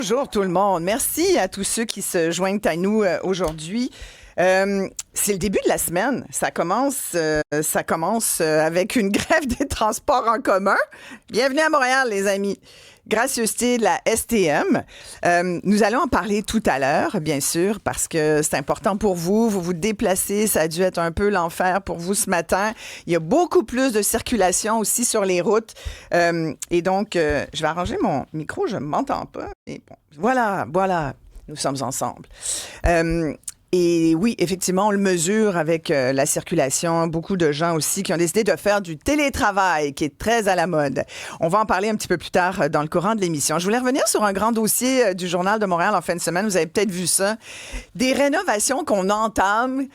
Bonjour tout le monde. Merci à tous ceux qui se joignent à nous aujourd'hui. C'est le début de la semaine. Ça commence avec une grève des transports en commun. Bienvenue à Montréal, les amis. Gracieuseté de la STM. Nous allons en parler tout à l'heure, bien sûr, parce que c'est important pour vous. Vous vous déplacez. Ça a dû être un peu l'enfer pour vous ce matin. Il y a beaucoup plus de circulation aussi sur les routes. Et donc, je vais arranger mon micro. Je ne m'entends pas. Et bon, voilà. Nous sommes ensemble. Et oui, effectivement, on le mesure avec la circulation. Beaucoup de gens aussi qui ont décidé de faire du télétravail, qui est très à la mode. On va en parler un petit peu plus tard dans le courant de l'émission. Je voulais revenir sur un grand dossier du Journal de Montréal en fin de semaine. Vous avez peut-être vu ça. Des rénovations qu'on entame.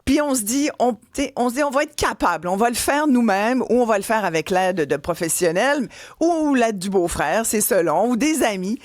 Puis on se dit, on va être capable, on va le faire nous-mêmes ou on va le faire avec l'aide de professionnels ou l'aide du beau-frère, c'est selon, ou des amis.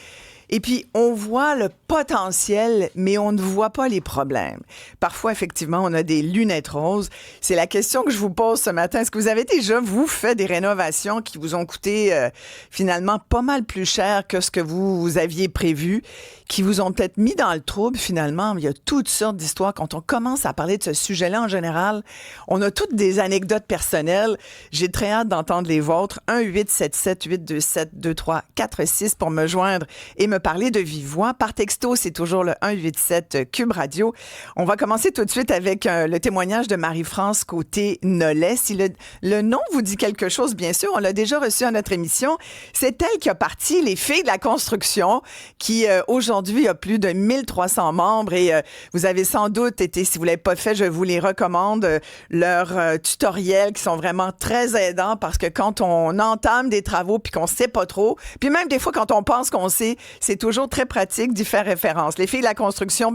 Et puis, on voit le potentiel, mais on ne voit pas les problèmes. Parfois, effectivement, on a des lunettes roses. C'est la question que je vous pose ce matin. Est-ce que vous avez déjà, fait des rénovations qui vous ont coûté finalement pas mal plus cher que ce que vous aviez prévu, qui vous ont peut-être mis dans le trouble finalement? Il y a toutes sortes d'histoires. Quand on commence à parler de ce sujet-là en général, on a toutes des anecdotes personnelles. J'ai très hâte d'entendre les vôtres. 1-877-827-2346 pour me joindre et me parler de vive voix. Par texto, c'est toujours le 187 Cube Radio. On va commencer tout de suite avec le témoignage de Marie-France Côté-Nollet. Si le nom vous dit quelque chose, bien sûr, on l'a déjà reçu à notre émission. C'est elle qui a parti les filles de la construction, qui aujourd'hui a plus de 1300 membres et vous avez sans doute été, si vous l'avez pas fait, je vous les recommande, leurs tutoriels qui sont vraiment très aidants parce que quand on entame des travaux puis qu'on sait pas trop, puis même des fois quand on pense qu'on sait, c'est toujours très pratique d'y faire référence. Les filles de la construction,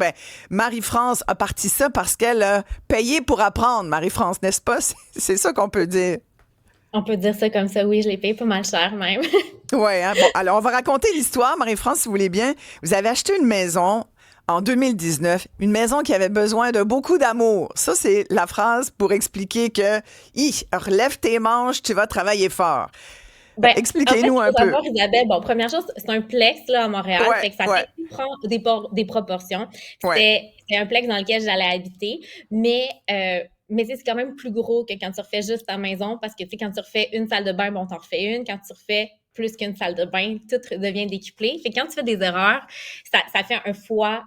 Marie-France a parti ça parce qu'elle a payé pour apprendre, Marie-France, n'est-ce pas? C'est ça qu'on peut dire. On peut dire ça comme ça, oui, je l'ai payé pas mal cher même. Oui, hein? Bon, alors on va raconter l'histoire, Marie-France, si vous voulez bien. Vous avez acheté une maison en 2019, une maison qui avait besoin de beaucoup d'amour. Ça, c'est la phrase pour expliquer que relève tes manches, tu vas travailler fort. Expliquez-nous un peu. D'abord, Isabelle, première chose, c'est un plex là, à Montréal, fait que ça Ouais. prend des proportions. Ouais. C'est un plex dans lequel j'allais habiter, mais c'est quand même plus gros que quand tu refais juste ta maison, parce que quand tu refais une salle de bain, t'en refais une. Quand tu refais plus qu'une salle de bain, tout devient décuplé. Fait que quand tu fais des erreurs, ça fait un fois,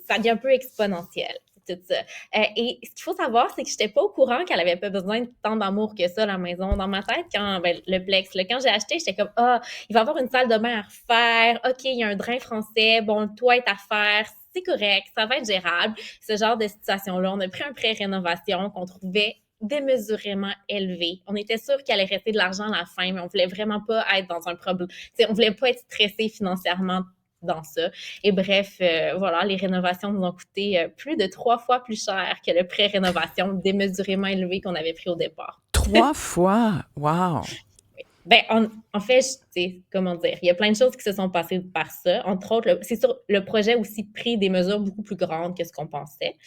ça devient un peu exponentiel. Tout ça. Et ce qu'il faut savoir, c'est que je n'étais pas au courant qu'elle avait pas besoin de tant d'amour que ça, la maison. Dans ma tête, le plex, là, quand j'ai acheté, j'étais comme, il va y avoir une salle de bain à refaire. OK, il y a un drain français. Bon, le toit est à faire. C'est correct. Ça va être gérable. Ce genre de situation-là. On a pris un prêt rénovation qu'on trouvait démesurément élevé. On était sûr qu'il allait rester de l'argent à la fin, mais on voulait vraiment pas être dans un problème. On voulait pas être stressé financièrement dans ça. Et bref, voilà, les rénovations nous ont coûté plus de 3 fois plus cher que le prêt rénovation démesurément élevé qu'on avait pris au départ. 3 fois? Wow! En fait, comment dire, il y a plein de choses qui se sont passées par ça. Entre autres, c'est sûr, le projet a aussi pris des mesures beaucoup plus grandes que ce qu'on pensait.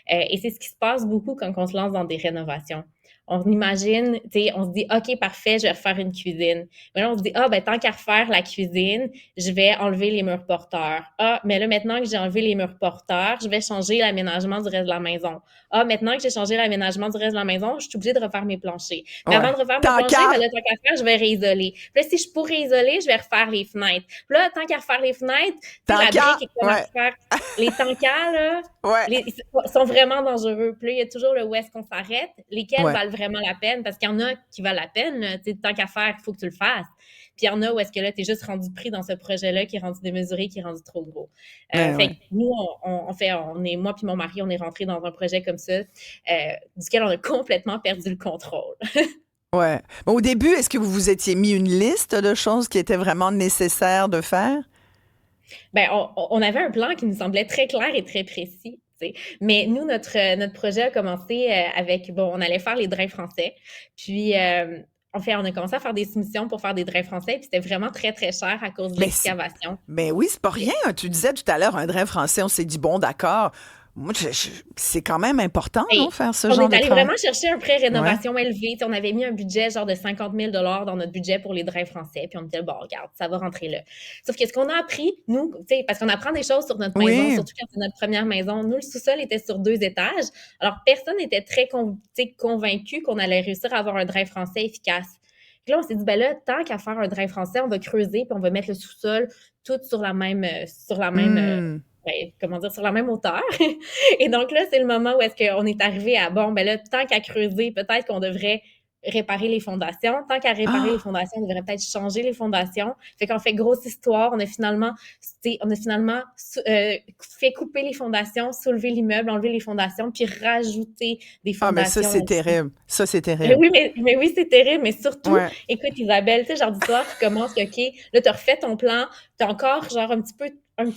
Et c'est ce qui se passe beaucoup quand on se lance dans des rénovations. On imagine, on se dit, OK, parfait, je vais refaire une cuisine. Mais là, on se dit, tant qu'à refaire la cuisine, je vais enlever les murs porteurs. Mais là, maintenant que j'ai enlevé les murs porteurs, je vais changer l'aménagement du reste de la maison. Maintenant que j'ai changé l'aménagement du reste de la maison, je suis obligée de refaire mes planchers. Mais avant de refaire mes planchers, là, tant qu'à faire, je vais réisoler. Puis là, si je peux réisoler, je vais refaire les fenêtres. Puis là, tant qu'à refaire les fenêtres, la brique est comme à refaire. Les tankers, là, ils sont vraiment dangereux. Puis là, il y a toujours le où est-ce qu'on s'arrête, lesquels valent vraiment la peine, parce qu'il y en a qui valent la peine. Là, tant qu'à faire, il faut que tu le fasses. Puis il y en a où est-ce que là, tu es juste rendu pris dans ce projet-là qui est rendu démesuré, qui est rendu trop gros. Fait que nous, moi puis mon mari, on est rentrés dans un projet comme ça, duquel on a complètement perdu le contrôle. Ouais. Au début, est-ce que vous vous étiez mis une liste de choses qui étaient vraiment nécessaires de faire? On avait un plan qui nous semblait très clair et très précis. Mais nous, notre projet a commencé avec, on allait faire les drains français. Puis, on a commencé à faire des soumissions pour faire des drains français. Puis, c'était vraiment très, très cher à cause de l'excavation. Mais oui, c'est pas rien. Tu disais tout à l'heure un drain français. On s'est dit, bon, d'accord. moi, c'est quand même important, non, Et faire ce on genre est de allé travail? vraiment chercher un prêt Ouais. rénovation élevé. Tu sais, on avait mis un budget genre de 50 000 dans notre budget pour les drains français. Puis on me dit, bon, regarde, ça va rentrer là. Sauf que ce qu'on a appris, nous, tu sais, parce qu'on apprend des choses sur notre maison, Oui. surtout quand c'est notre première maison. Nous, le sous-sol était sur 2 étages. Alors, personne n'était très convaincu qu'on allait réussir à avoir un drain français efficace. Puis là, on s'est dit, ben là, tant qu'à faire un drain français, on va creuser puis on va mettre le sous-sol tout Hmm. comment dire, sur la même hauteur. Et donc là, c'est le moment où est-ce qu'on est arrivé à, bon, ben là, tant qu'à creuser, peut-être qu'on devrait réparer les fondations. Tant qu'à réparer les Ah! fondations, on devrait peut-être changer les fondations. Fait qu'on fait grosse histoire. On a finalement fait couper les fondations, soulever l'immeuble, enlever les fondations, puis rajouter des Ah, mais ça, fondations c'est là-dessus. terrible. Ça, c'est Mais terrible. oui, mais oui, c'est terrible. Mais surtout, Ouais. écoute, Isabelle, tu sais, genre d'histoire qui commence que, OK, là, tu as refait ton plan, tu as encore, genre, un petit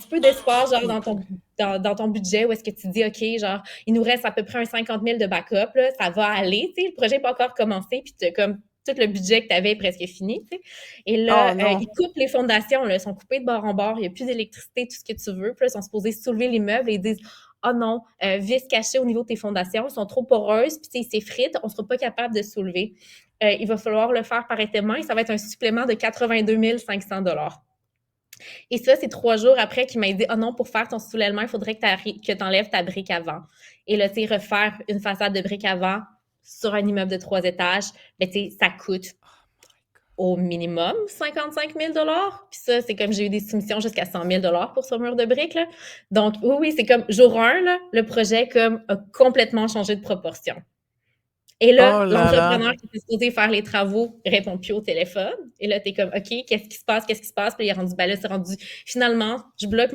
peu d'espoir, genre, dans ton budget, où est-ce que tu dis, OK, genre, il nous reste à peu près un 50 000 de backup, là, ça va aller, tu sais, le projet n'est pas encore commencé, puis tu as comme tout le budget que tu avais est presque fini, tu sais. Et Oh là, non. ils coupent les fondations, là, elles sont coupées de bord en bord, il n'y a plus d'électricité, tout ce que tu veux. Puis là, ils sont supposés soulever l'immeuble et ils disent, oh non, vis cachées au niveau de tes fondations, elles sont trop poreuses, puis ils s'effritent, on ne sera pas capable de soulever. Il va falloir le faire par étaiement et ça va être un supplément de 82 500 $. Et ça, c'est 3 jours après qu'il m'a dit, oh non, pour faire ton soulèvement, il faudrait que tu enlèves ta brique avant. Et là, tu sais, refaire une façade de brique avant sur un immeuble de 3 étages, ben, tu sais, ça coûte au minimum 55 000 $. Puis ça, c'est comme j'ai eu des soumissions jusqu'à 100 000 $ pour ce mur de briques. Là. Donc, oui, oui, c'est comme jour 1, là, le projet comme, a complètement changé de proportion. Et là, Oh là là. l'entrepreneur qui était supposé faire les travaux répond plus au téléphone. Et là, t'es comme, OK, qu'est-ce qui se passe? Qu'est-ce qui se passe? Puis il est rendu, ben là, c'est rendu, finalement, je bloque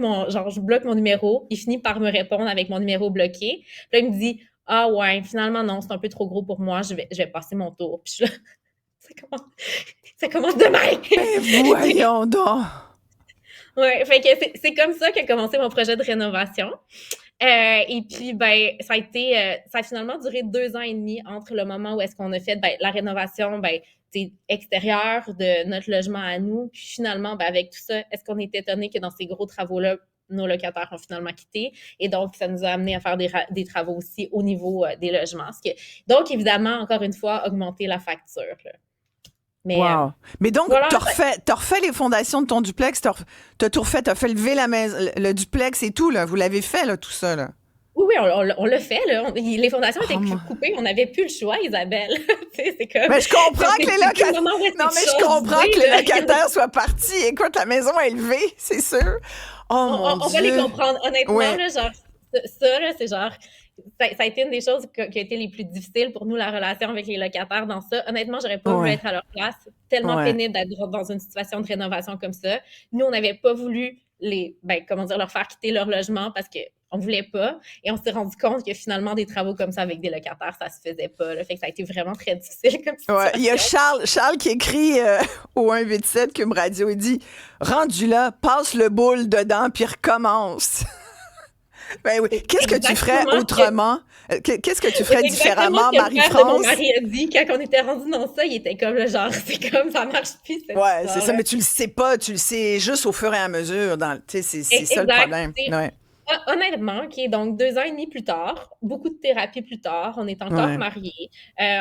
mon numéro. Il finit par me répondre avec mon numéro bloqué. Puis là, il me dit, ah ouais, finalement, non, c'est un peu trop gros pour moi. Je vais passer mon tour. Puis je suis là, ça commence, ça commence demain. Ben voyons donc. Ouais, fait que c'est comme ça qu'a commencé mon projet de rénovation. Et puis, ben, ça a finalement duré 2 ans et demi entre le moment où est-ce qu'on a fait la rénovation extérieure de notre logement à nous. Puis finalement, ben, avec tout ça, est-ce qu'on est étonné que dans ces gros travaux-là, nos locataires ont finalement quitté. Et donc, ça nous a amené à faire des travaux aussi au niveau des logements. Donc, évidemment, encore une fois, augmenter la facture. Là. Mais Wow. Mais donc, voilà, t'as refait les fondations de ton duplex, t'as tout refait, t'as fait lever la maison, le duplex et tout, là. Vous l'avez fait, là, tout ça, là. oui, oui, on l'a fait. Là. Les fondations Oh, étaient coupées. On n'avait plus le choix, Isabelle. C'est comme. mais je comprends que les C'est plus le locataires. moment où est-ce Non, que mais tu je changes comprends que les d'idée. locataires soient partis. Écoute, la maison est levée, c'est sûr. Oh mon On va les Dieu. comprendre. Honnêtement, Ouais. là, genre, ça, là, c'est genre. Ça a été une des choses qui a été les plus difficiles pour nous, la relation avec les locataires dans ça. Honnêtement, j'aurais pas voulu Ouais. être à leur place. Tellement Ouais. pénible d'être dans une situation de rénovation comme ça. Nous, on n'avait pas voulu leur faire quitter leur logement parce qu'on voulait pas. Et on s'est rendu compte que finalement, des travaux comme ça avec des locataires, ça se faisait pas. Là. Fait que ça a été vraiment très difficile comme Ouais. Il y a situation. Charles qui écrit au 187 Cube Radio. Il dit rendu là, passe le boule dedans puis recommence. Ben oui. Qu'est-ce que tu ferais Exactement autrement? Qu'est-ce que tu ferais C'est exactement différemment, ce que le père de mon Marie-France? mari a dit. Quand on était rendu dans ça, il était comme le genre, c'est comme ça marche plus cette Ouais, c'est ça, histoire-là. mais tu le sais pas, tu le sais juste au fur et à mesure. Tu sais, c'est ça le Exact. problème. Ouais. Honnêtement, OK, donc 2 ans et demi plus tard, beaucoup de thérapie plus tard, on est encore Ouais. mariés,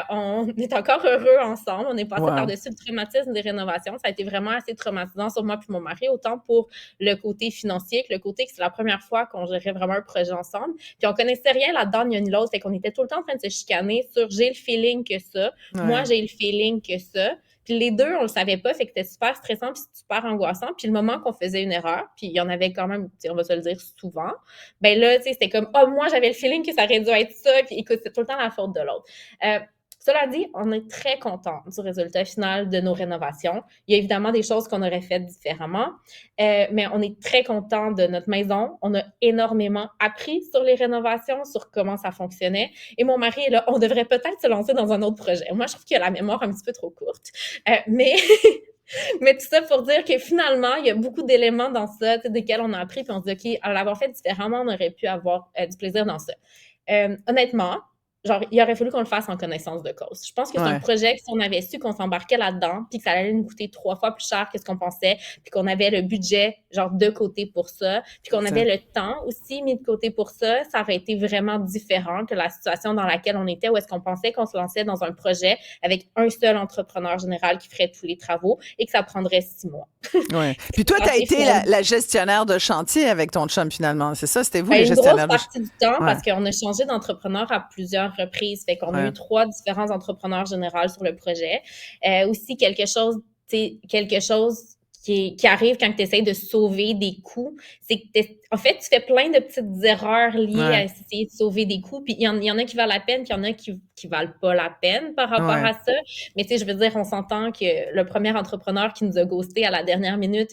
on est encore heureux ensemble, on est passé Wow. par-dessus le traumatisme des rénovations. Ça a été vraiment assez traumatisant sur moi puis mon mari, autant pour le côté financier que le côté que c'est la première fois qu'on gérait vraiment un projet ensemble. Puis on connaissait rien là-dedans ni un ni l'autre, fait qu'on était tout le temps en train de se chicaner sur j'ai le feeling que ça, moi Ouais. j'ai le feeling que ça. Puis les deux, on le savait pas, fait que c'était super stressant puis super angoissant. Puis le moment qu'on faisait une erreur, puis il y en avait quand même, on va se le dire souvent, ben là, tu sais, c'était comme, oh, moi, j'avais le feeling que ça aurait dû être ça, puis écoute, c'est tout le temps la faute de l'autre. Cela dit, on est très content du résultat final de nos rénovations. Il y a évidemment des choses qu'on aurait faites différemment, mais on est très content de notre maison. On a énormément appris sur les rénovations, sur comment ça fonctionnait. Et mon mari est là, on devrait peut-être se lancer dans un autre projet. Moi, je trouve qu'il a la mémoire un petit peu trop courte, mais mais tout ça pour dire que finalement, il y a beaucoup d'éléments dans ça, desquels on a appris, puis on se dit, OK, à l'avoir fait différemment, on aurait pu avoir du plaisir dans ça. Honnêtement, genre, il aurait fallu qu'on le fasse en connaissance de cause. Je pense que c'est un Ouais. projet que si on avait su qu'on s'embarquait là-dedans, puis que ça allait nous coûter 3 fois plus cher que ce qu'on pensait, puis qu'on avait le budget, genre, de côté pour ça, puis qu'on Ça. avait le temps aussi mis de côté pour ça, ça aurait été vraiment différent que la situation dans laquelle on était, où est-ce qu'on pensait qu'on se lançait dans un projet avec un seul entrepreneur général qui ferait tous les travaux et que ça prendrait 6 mois. Ouais. Puis toi, tu as été Finalement, la gestionnaire de chantier avec ton chum, finalement. C'est ça? C'était vous, les une grosse gestionnaires de partie du temps Ouais. parce qu'on a changé d'entrepreneur à plusieurs reprises. Fait qu'on a Ouais. eu 3 différents entrepreneurs généraux sur le projet. Aussi, quelque chose qui arrive quand tu essaies de sauver des coûts, c'est que en fait, tu fais plein de petites erreurs liées à Ouais. essayer de sauver des coûts. Puis il y en a qui valent la peine, puis il y en a qui valent pas la peine par rapport Ouais. à ça. Mais tu sais, je veux dire, on s'entend que le premier entrepreneur qui nous a ghosté à la dernière minute,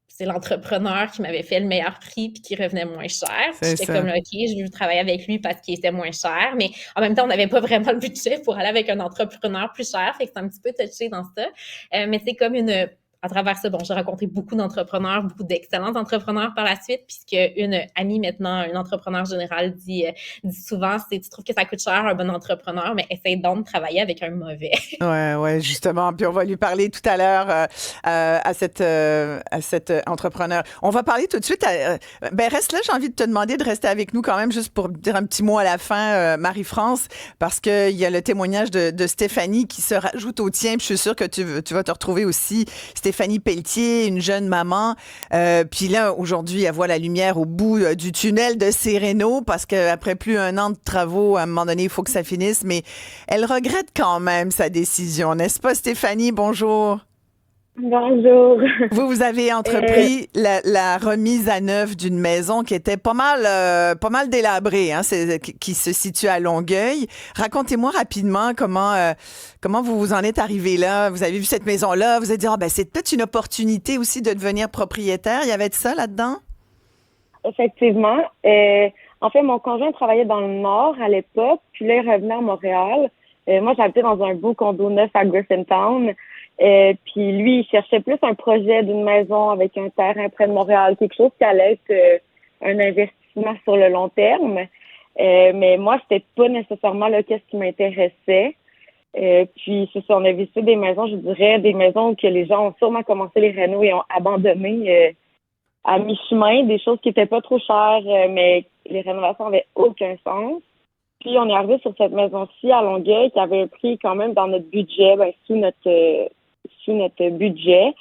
c'est l'entrepreneur qui m'avait fait le meilleur prix puis qui revenait moins cher. Puis C'est j'étais ça. comme, OK, je veux travailler avec lui parce qu'il était moins cher. Mais en même temps, on n'avait pas vraiment le budget pour aller avec un entrepreneur plus cher. Fait que c'est un petit peu touché dans ça. Mais c'est comme à travers ça, bon, j'ai rencontré beaucoup d'entrepreneurs, beaucoup d'excellents entrepreneurs par la suite, puisque une amie maintenant, une entrepreneur générale, dit souvent, tu trouves que ça coûte cher un bon entrepreneur, mais essaye donc de travailler avec un mauvais. Ouais, ouais, justement. Puis on va lui parler tout à l'heure à cet entrepreneur. On va parler tout de suite. Ben reste là. J'ai envie de te demander de rester avec nous quand même, juste pour dire un petit mot à la fin, Marie-France, parce que il y a le témoignage de Stéphanie qui se rajoute au tien. Puis je suis sûre que tu vas te retrouver aussi. Stéphanie Pelletier, une jeune maman. Puis là, aujourd'hui, elle voit la lumière au bout du tunnel de ses rénaux parce qu'après plus d'un an de travaux, à un moment donné, il faut que ça finisse. Mais elle regrette quand même sa décision, n'est-ce pas, Stéphanie? Bonjour. Bonjour. Vous avez entrepris la remise à neuf d'une maison qui était pas mal délabrée, hein, qui se situe à Longueuil. Racontez-moi rapidement comment vous vous en êtes arrivé là. Vous avez vu cette maison-là, vous avez dit, ben, c'est peut-être une opportunité aussi de devenir propriétaire. Il y avait de ça là-dedans? Effectivement. En fait, mon conjoint travaillait dans le Nord à l'époque, puis là, il revenait à Montréal. Moi, j'habitais dans un beau condo neuf à Griffintown. Puis lui, il cherchait plus un projet d'une maison avec un terrain près de Montréal, quelque chose qui allait être un investissement sur le long terme. Mais moi, c'était pas nécessairement là qu'est-ce qui m'intéressait. Puis c'est ça, on a visité des maisons, je dirais, des maisons où que les gens ont sûrement commencé les rénaux et ont abandonné à mi-chemin, des choses qui étaient pas trop chères, mais les rénovations avaient aucun sens. Puis on est arrivé sur cette maison-ci à Longueuil qui avait un prix quand même dans notre budget, sous notre budget.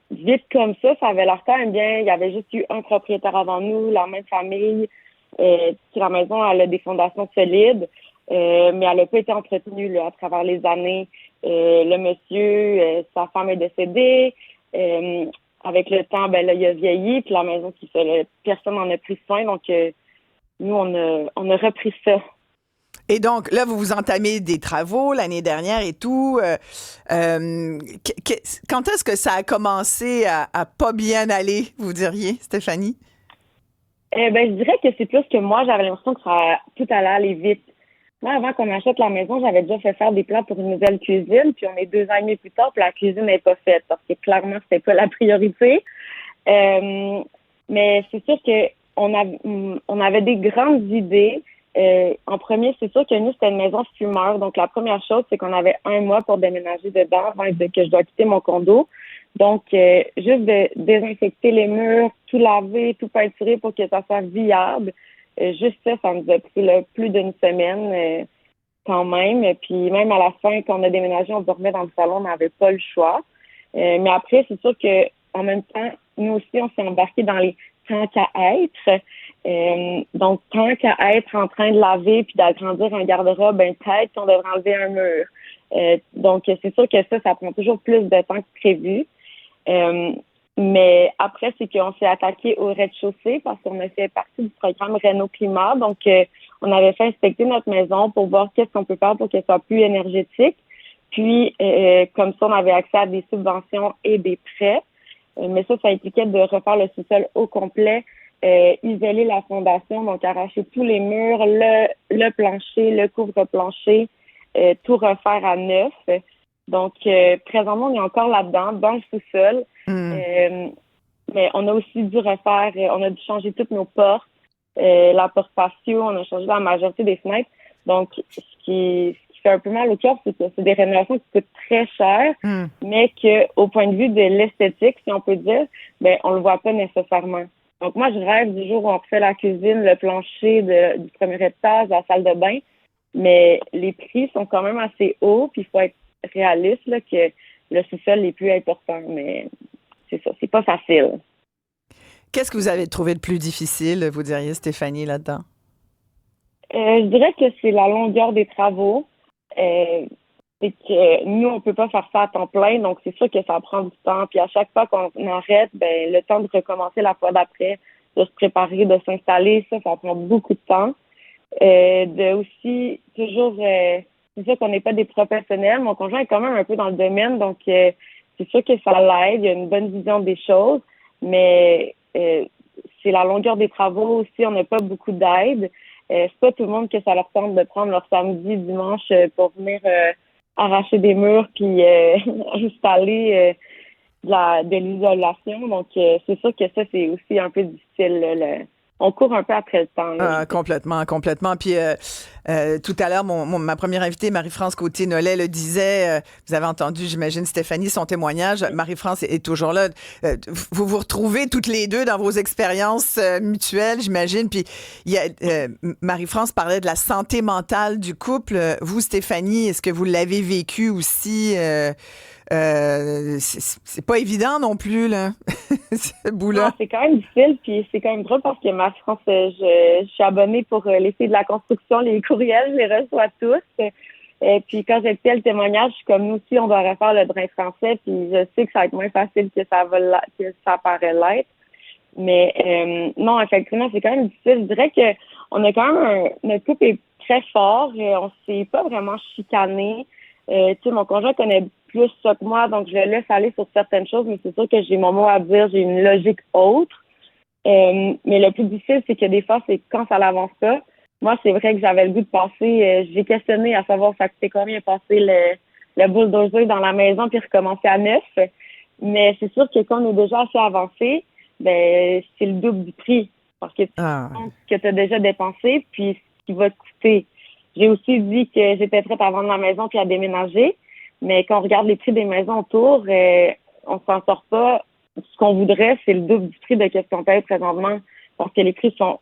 Vite comme ça avait l'air quand même bien. Il y avait juste eu un propriétaire avant nous, la même famille. La maison, elle a des fondations solides, mais elle n'a pas été entretenue là, à travers les années. Le monsieur, sa femme est décédée. Avec le temps, là, il a vieilli, puis la maison personne n'en a pris soin, donc nous, on a repris ça. Et donc, là, vous entamez des travaux l'année dernière et tout. Quand est-ce que ça a commencé à pas bien aller, vous diriez, Stéphanie? Je dirais que c'est plus que moi, j'avais l'impression que tout allait aller vite. Moi, avant qu'on achète la maison, j'avais déjà fait faire des plans pour une nouvelle cuisine, puis on est 2 ans et demi plus tard, puis la cuisine n'est pas faite, parce que clairement, c'était pas la priorité. Mais c'est sûr que on avait des grandes idées. En premier, c'est sûr que nous, c'était une maison fumeur. Donc, la première chose, c'est qu'on avait 1 mois pour déménager dedans avant que je dois quitter mon condo. Donc, juste de désinfecter les murs, tout laver, tout peinturer pour que ça soit viable. Juste ça nous a pris plus d'une semaine quand même. Et puis, même à la fin, quand on a déménagé, on dormait dans le salon, on n'avait pas le choix. Mais après, c'est sûr que en même temps, nous aussi, on s'est embarqué dans les tant qu'à être. Donc, tant qu'à être en train de laver puis d'agrandir un garde-robe, peut-être qu'on devrait enlever un mur. Donc, c'est sûr que ça prend toujours plus de temps que prévu. Mais après, c'est qu'on s'est attaqué au rez-de-chaussée parce qu'on a fait partie du programme Réno Climat. Donc, on avait fait inspecter notre maison pour voir qu'est-ce qu'on peut faire pour qu'elle soit plus énergétique. Puis, comme ça, on avait accès à des subventions et des prêts. Mais ça impliquait de refaire le sous-sol au complet, isoler la fondation, donc arracher tous les murs, le plancher, le couvre-plancher, tout refaire à neuf. Donc, présentement, on est encore là-dedans, dans le sous-sol. Mais on a aussi dû on a dû changer toutes nos portes, la porte patio, on a changé la majorité des fenêtres. Donc, ce qui fait un peu mal au cœur, c'est que c'est des rénovations qui coûtent très cher, mais qu'au point de vue de l'esthétique, si on peut dire, ben on le voit pas nécessairement. Donc, moi, je rêve du jour où on refait la cuisine, le plancher du premier étage, la salle de bain, mais les prix sont quand même assez hauts, puis il faut être réaliste là, que le sous-sol est plus important, mais c'est ça, c'est pas facile. Qu'est-ce que vous avez trouvé de plus difficile, vous diriez, Stéphanie, là-dedans? Je dirais que c'est la longueur des travaux. C'est que nous, on peut pas faire ça à temps plein, donc c'est sûr que ça prend du temps. Puis à chaque fois qu'on arrête, ben le temps de recommencer la fois d'après, de se préparer, de s'installer, ça prend beaucoup de temps. De aussi toujours, c'est sûr qu'on n'est pas des professionnels. Mon conjoint est quand même un peu dans le domaine, donc c'est sûr que ça l'aide. Il y a une bonne vision des choses, mais c'est la longueur des travaux aussi. On n'a pas beaucoup d'aide. C'est pas tout le monde que ça leur tente de prendre leur samedi, dimanche pour venir arracher des murs puis installer de l'isolation. Donc, c'est sûr que ça, c'est aussi un peu difficile. Là, on court un peu après le temps. Là. Complètement. Puis tout à l'heure, ma première invitée, Marie-France Côté-Nollet, le disait, vous avez entendu, j'imagine, Stéphanie, son témoignage. Marie-France est toujours là. Vous vous retrouvez toutes les deux dans vos expériences mutuelles, j'imagine. Puis Marie-France parlait de la santé mentale du couple. Vous, Stéphanie, est-ce que vous l'avez vécu aussi? C'est pas évident non plus, là, ce bout-là. Non, c'est quand même difficile, puis c'est quand même drôle parce que ma France, je suis abonnée pour les filles de la construction, les courriels, je les reçois tous. Et puis quand j'ai fait le témoignage, je suis comme nous aussi, on doit refaire le drain français, puis je sais que ça va être moins facile que ça paraît l'être. Mais non, effectivement, c'est quand même difficile. Je dirais que on a quand même notre couple est très fort, et on s'est pas vraiment chicané. Tu sais, mon conjoint connaît plus ça que moi, donc je le laisse aller sur certaines choses, mais c'est sûr que j'ai mon mot à dire, j'ai une logique autre. Mais le plus difficile, c'est que des fois, c'est quand ça l'avance pas. Moi, c'est vrai que j'avais le goût de passer, j'ai questionné à savoir ça coûtait combien passer le bulldozer dans la maison puis recommencer à neuf. Mais c'est sûr que quand on est déjà assez avancé, ben c'est le double du prix. Parce que tu penses que tu as déjà dépensé, puis ce qui va te coûter. J'ai aussi dit que j'étais prête à vendre la maison puis à déménager. Mais quand on regarde les prix des maisons autour, on s'en sort pas. Ce qu'on voudrait, c'est le double du prix de ce qu'on paye présentement. Parce que les prix sont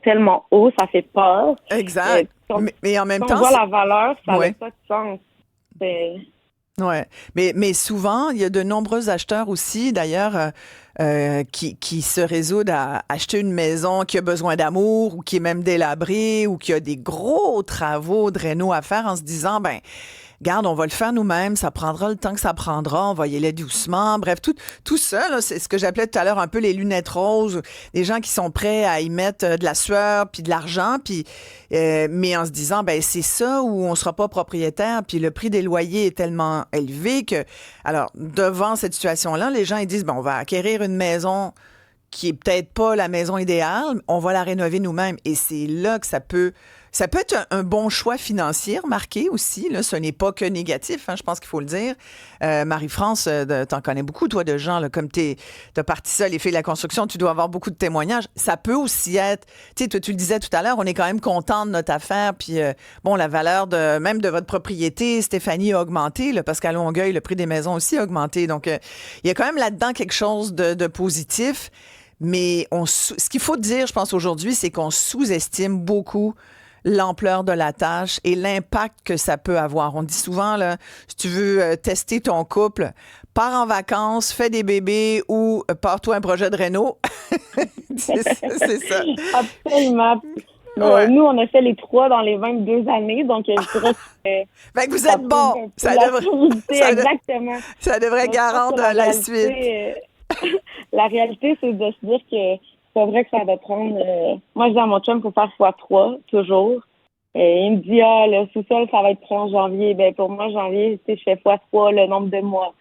tellement hauts, ça fait peur. Exact. Mais en même temps, on voit la valeur, ça n'a pas de sens. Ouais, mais souvent, il y a de nombreux acheteurs aussi, d'ailleurs, qui se résoudent à acheter une maison qui a besoin d'amour ou qui est même délabrée ou qui a des gros travaux de réno à faire en se disant, ben, regarde, on va le faire nous-mêmes, ça prendra le temps que ça prendra, on va y aller doucement. Bref, tout ça, là, c'est ce que j'appelais tout à l'heure un peu les lunettes roses, les gens qui sont prêts à y mettre de la sueur puis de l'argent, puis mais en se disant, ben c'est ça où on sera pas propriétaire, puis le prix des loyers est tellement élevé que, alors, devant cette situation-là, les gens ils disent, ben on va acquérir une maison qui est peut-être pas la maison idéale, on va la rénover nous-mêmes. Et c'est là que ça peut être un bon choix financier, remarqué aussi. Là, ce n'est pas que négatif, hein, je pense qu'il faut le dire. Marie-France, t'en connais beaucoup, toi, de gens, là, comme t'as parti ça, les filles de la construction, tu dois avoir beaucoup de témoignages. Ça peut aussi être, tu sais, toi, tu le disais tout à l'heure, on est quand même content de notre affaire, puis bon, la valeur même de votre propriété, Stéphanie, a augmenté, là, parce qu'à Longueuil, le prix des maisons aussi a augmenté. Donc, il y a quand même là-dedans quelque chose de positif. Mais ce qu'il faut dire, je pense, aujourd'hui, c'est qu'on sous-estime beaucoup l'ampleur de la tâche et l'impact que ça peut avoir. On dit souvent, là, si tu veux tester ton couple, pars en vacances, fais des bébés ou pars-toi un projet de réno. c'est ça. Absolument. Ouais. Nous, on a fait les 3 dans les 22 années, donc je dirais que... Fait que vous êtes bon. Exactement. Ça devrait garantir la suite. La réalité, c'est de se dire que c'est pas vrai que ça va prendre... moi, je dis à mon chum, il faut faire x3, toujours. Il me dit, le sous-sol, ça va être prêt en janvier. Ben, pour moi, janvier, je fais x3 le nombre de mois.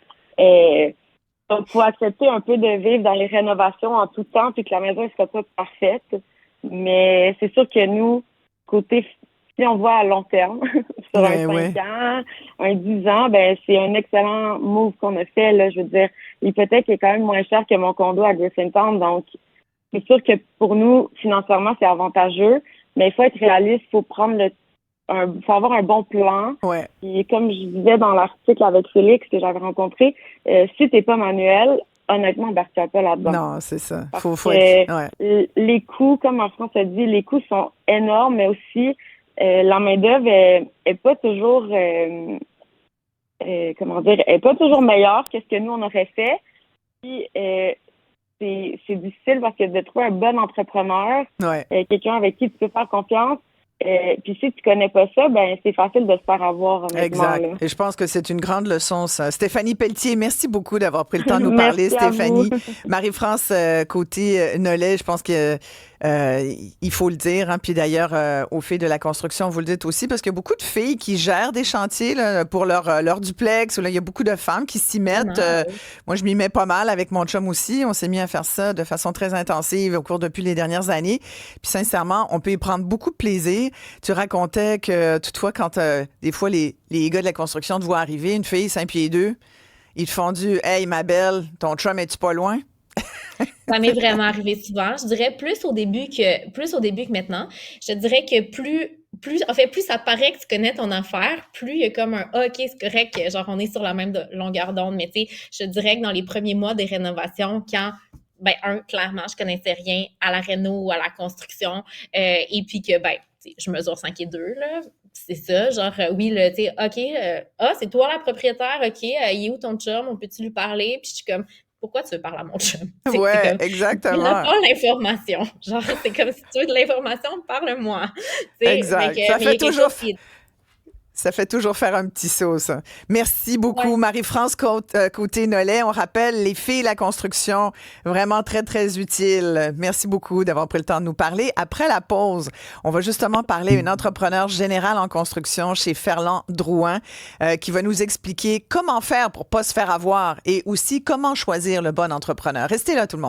Donc, il faut accepter un peu de vivre dans les rénovations en tout temps, puis que la maison ne sera pas parfaite. Mais c'est sûr que nous, côté... Si on voit à long terme, sur un 5 ans, un 10 ans, ben c'est un excellent move qu'on a fait. Là, je veux dire, l'hypothèque est quand même moins chère que mon condo à Griffintown. Donc, c'est sûr que pour nous, financièrement, c'est avantageux, mais il faut être réaliste, il faut faut avoir un bon plan. Ouais. Et comme je disais dans l'article avec Félix que j'avais rencontré, si t'es pas manuel, honnêtement, embarque-toi pas là-dedans. Non, c'est ça. Parce être... que les coûts, comme en France a dit, les coûts sont énormes, mais aussi la main-d'œuvre est pas toujours est pas toujours meilleure que ce que nous on aurait fait. Puis c'est difficile parce que de trouver un bon entrepreneur, quelqu'un avec qui tu peux faire confiance. Puis si tu connais pas ça, ben c'est facile de se faire avoir. Exact. Là. Et je pense que c'est une grande leçon, ça. Stéphanie Pelletier, merci beaucoup d'avoir pris le temps de nous parler, Stéphanie. Marie-France Côté-Nollet, je pense que il faut le dire. Hein. Puis d'ailleurs, aux filles de la construction, vous le dites aussi, parce qu'il y a beaucoup de filles qui gèrent des chantiers là, pour leur duplex. Là, il y a beaucoup de femmes qui s'y mettent. Moi, je m'y mets pas mal avec mon chum aussi. On s'est mis à faire ça de façon très intensive au cours depuis les dernières années. Puis sincèrement, on peut y prendre beaucoup de plaisir. Tu racontais que toutefois, quand des fois les gars de la construction te voient arriver, une fille 5 pieds 2, ils te font du « Hey, ma belle, ton chum, es-tu pas loin? » Ça m'est vraiment arrivé souvent. Je dirais plus au début que maintenant. Je te dirais que plus ça paraît que tu connais ton affaire, plus il y a comme un OK, c'est correct, genre on est sur la même longueur d'onde. Mais tu sais, je te dirais que dans les premiers mois des rénovations, quand clairement, je connaissais rien à la réno ou à la construction. Et puis que, je mesure 5 et 2, là. C'est ça, genre, oui, là, tu sais, OK, c'est toi la propriétaire, OK, il est où ton chum? On peut-tu lui parler? Puis je suis comme, pourquoi tu veux parler à mon chum? Ouais, exactement. Il n'a pas l'information. Genre, c'est comme si tu veux de l'information, parle-moi. Exact. Ça fait toujours faire un petit saut, ça. Merci beaucoup, Marie-France Côté-Nollet. On rappelle, les filles la construction, vraiment très, très utile. Merci beaucoup d'avoir pris le temps de nous parler. Après la pause, on va justement parler à une entrepreneure générale en construction chez Ferland Drouin qui va nous expliquer comment faire pour pas se faire avoir et aussi comment choisir le bon entrepreneur. Restez là, tout le monde.